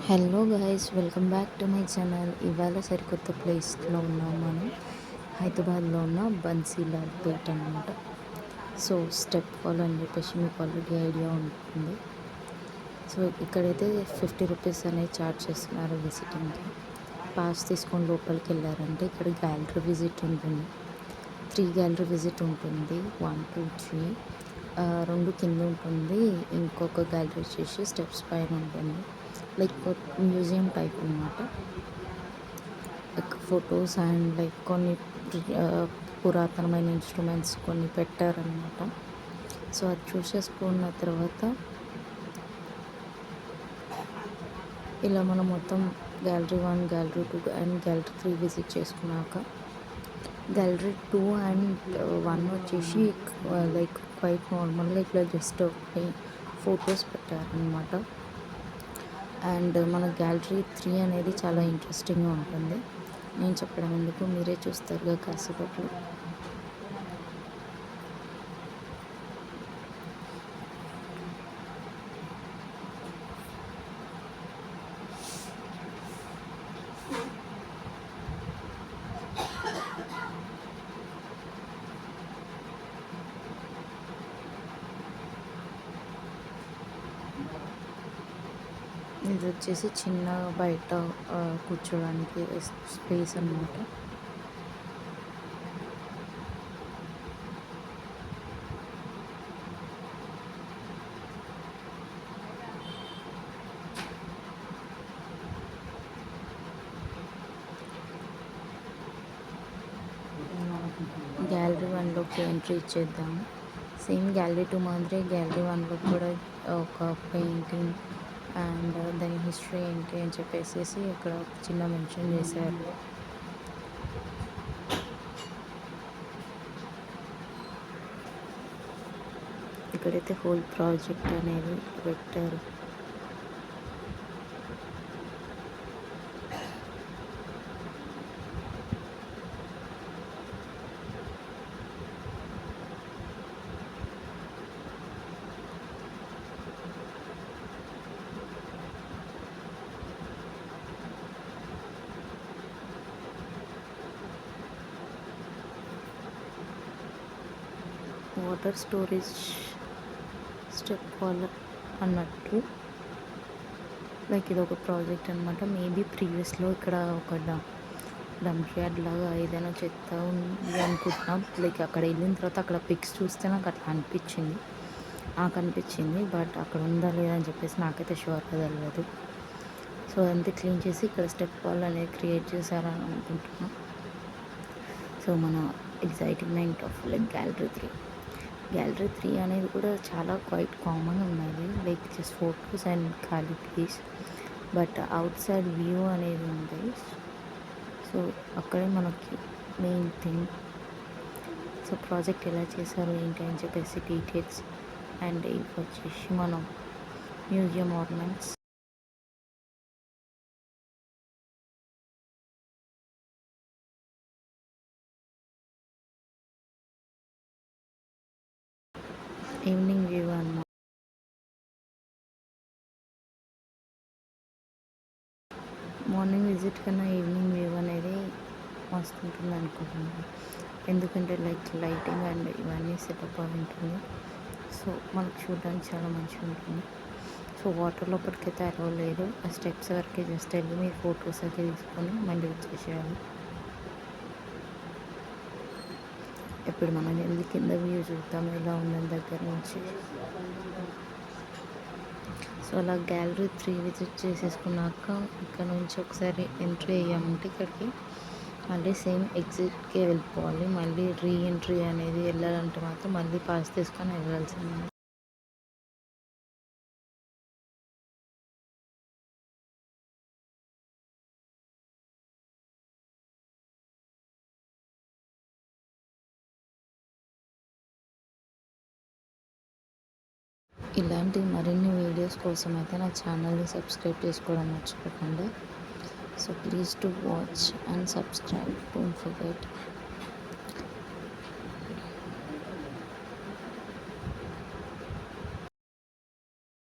Hello guys, welcome back to my channel. ఇవాళ సరికొత్త ప్లేస్లో ఉన్నాం మనం. హైదరాబాద్లో ఉన్న బన్సీలాల్ పేట్ అనమాట. సో స్టెప్ ఫాల్ అని చెప్పేసి మీకు ఆల్రెడీ ఐడియా ఉంటుంది. సో ఇక్కడైతే 50 రూపీస్ అనేది ఛార్జ్ చేస్తున్నారు విజిటింగ్కి. పాస్ తీసుకొని లోపలికి వెళ్ళారంటే ఇక్కడ గ్యాలరీ విజిట్ ఉంటుంది. 3 గ్యాలరీ విజిట్ ఉంటుంది. 1 2 3 2 కింద ఉంటుంది. ఇంకొక గ్యాలరీ వచ్చేసి స్టెప్స్ పైన ఉంటుంది. లైక్ మ్యూజియం టైప్ అనమాట. లైక్ ఫొటోస్ అండ్ లైక్ కొన్ని పురాతనమైన ఇన్స్ట్రుమెంట్స్ కొన్ని పెట్టారనమాట. సో అది చూసేసుకున్న తర్వాత ఇలా మనం మొత్తం gallery 1, gallery 2 and gallery 3 visit చేసుకున్నాక గ్యాలరీ 2 అండ్ 1 వచ్చేసి లైక్ క్వైట్ నార్మల్గా ఇట్లా జస్ట్ ఫొటోస్ పెట్టారనమాట. అండ్ మన గ్యాలరీ 3 అనేది చాలా ఇంట్రెస్టింగ్గా ఉంటుంది. నేను చెప్పడం ఎందుకు, మీరే చూస్తారుగా కాసేపట్లో. ఇది వచ్చేసి చిన్న బయట కూర్చోడానికి స్పేస్ అన్నమాట. గ్యాలరీ 1లోకి ఎంట్రీ ఇచ్చేద్దాము. సేమ్ గ్యాలరీ 2 మాదిరి గ్యాలరీ 1లో కూడా ఒక పెయింటింగ్ అండ్ దాని హిస్టరీ ఏంటి అని చెప్పేసి ఇక్కడ చిన్న మెన్షన్ చేశారు. ఇక్కడైతే హోల్ ప్రాజెక్ట్ అనేది పెట్టారు. వాటర్ స్టోరేజ్ స్టెప్ ఫాల్ అన్నట్టు లైక్ ఇది ఒక ప్రాజెక్ట్ అనమాట. మేబీ ప్రీవియస్లో ఇక్కడ ఒక డంప్ యార్డ్ లాగా ఏదైనా చెత్త ఉంది అనుకుంటున్నాం. లైక్ అక్కడ వెళ్ళిన తర్వాత అక్కడ పిక్స్ చూస్తే నాకు అట్లా అనిపించింది. బట్ అక్కడ ఉందా లేదా అని చెప్పేసి నాకైతే షూర్గా తెలియదు. సో అదంతా క్లీన్ చేసి ఇక్కడ స్టెప్ ఫాల్ అనేది క్రియేట్ చేశారని అనుకుంటున్నాం. సో మన ఎగ్జైట్మెంట్ ఆఫ్ లైక్ గ్యాలరీ 3 అనేది కూడా చాలా క్వైట్ కామన్ ఉన్నది. లైక్ జస్ట్ ఫోటోస్ అండ్ ఖాళీ place, but out side view అనేది ఉంది. సో అక్కడే మనకి మెయిన్ థింగ్. సో ప్రాజెక్ట్ ఎలా చేశారు ఏంటి అని చెప్పేసి డీటెయిల్స్ అండ్ ఇవి వచ్చేసి మనం మ్యూజియం ఆర్నమెంట్స్. ఈవినింగ్ వ్యూ అన్నమాట. మార్నింగ్ విజిట్ కన్నా ఈవినింగ్ వ్యూ అనేది మస్తు ఉంటుంది అనుకుంటున్నాను. ఎందుకంటే లైక్ లైటింగ్ అండ్ ఇవన్నీ సెటప్ అవి ఉంటుంది. సో మనకు చూడడానికి చాలా మంచిగా ఉంటుంది. సో వాటర్ లోపలికైతే అలౌ లేదు. ఆ స్టెప్స్ వరకే జస్ట్ వెళ్ళి మీరు ఫొటోస్ అయితే తీసుకొని మళ్ళీ వచ్చేసేయాలి. ఇప్పుడు మనం వెళ్ళి కింద వ్యూ చూద్దాం ఎలా ఉందని దగ్గర నుంచి. సో అలా గ్యాలరీ 3 విజిట్ చేసేసుకున్నాక ఇక్కడ నుంచి ఒకసారి ఎంట్రీ అయ్యామంటే ఇక్కడికి మళ్ళీ సేమ్ ఎగ్జిట్కే వెళ్ళిపోవాలి. మళ్ళీ రీఎంట్రీ అనేది వెళ్ళాలంటే మాత్రం మళ్ళీ పాస్ తీసుకొని వెళ్ళాల్సింది. ఇలాంటి మరిన్ని వీడియోస్ కోసం అయితే నా ఛానల్ని సబ్స్క్రైబ్ చేసుకోవడం మర్చిపోకండి. So please to watch and subscribe, don't forget.